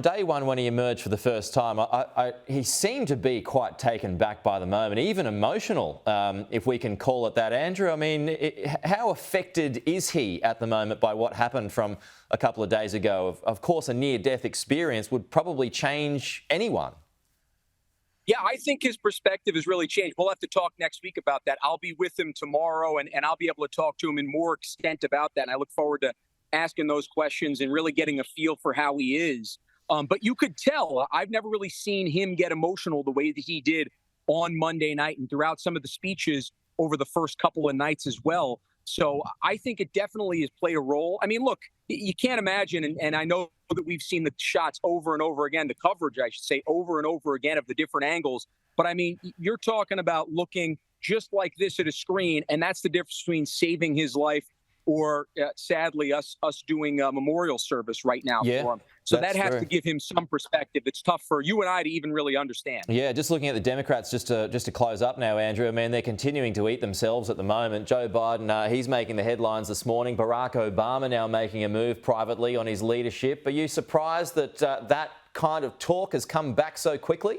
Day one, when he emerged for the first time, he seemed to be quite taken back by the moment, even emotional, if we can call it that. Andrew, I mean, how affected is he at the moment by what happened from a couple of days ago? Of course, a near-death experience would probably change anyone. Yeah, I think his perspective has really changed. We'll have to talk next week about that. I'll be with him tomorrow, and I'll be able to talk to him in more extent about that. And I look forward to asking those questions and really getting a feel for how he is. But you could tell, I've never really seen him get emotional the way that he did on Monday night and throughout some of the speeches over the first couple of nights as well. So I think it definitely has played a role. I mean, look, you can't imagine, and I know that we've seen the shots over and over again, the coverage, I should say, over and over again of the different angles. But I mean, you're talking about looking just like this at a screen, and that's the difference between saving his life or sadly us doing a memorial service right now for him. So that has to give him some perspective. It's tough for you and I to even really understand. Yeah, just looking at the Democrats, just to close up now, Andrew, I mean, they're continuing to eat themselves at the moment. Joe Biden, he's making the headlines this morning. Barack Obama now making a move privately on his leadership. Are you surprised that that kind of talk has come back so quickly?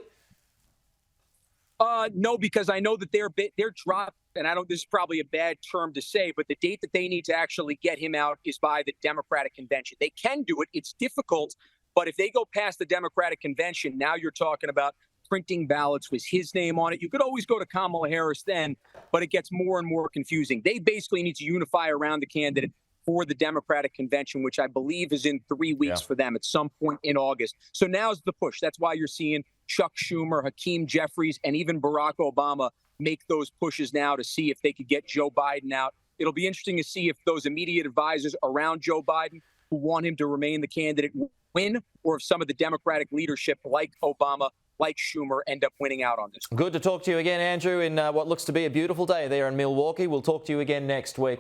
No, because I know that they're dropped, and this is probably a bad term to say, but the date that they need to actually get him out is by the Democratic convention. They can do it. It's difficult, but if they go past the Democratic convention, now you're talking about printing ballots with his name on it. You could always go to Kamala Harris then, but it gets more and more confusing. They basically need to unify around the candidate for the Democratic convention, which I believe is in 3 weeks for them at some point in August. So now's the push. That's why you're seeing Chuck Schumer, Hakeem Jeffries, and even Barack Obama make those pushes now to see if they could get Joe Biden out. It'll be interesting to see if those immediate advisors around Joe Biden who want him to remain the candidate win, or if some of the Democratic leadership like Obama, like Schumer, end up winning out on this. Good to talk to you again, Andrew, in what looks to be a beautiful day there in Milwaukee. We'll talk to you again next week.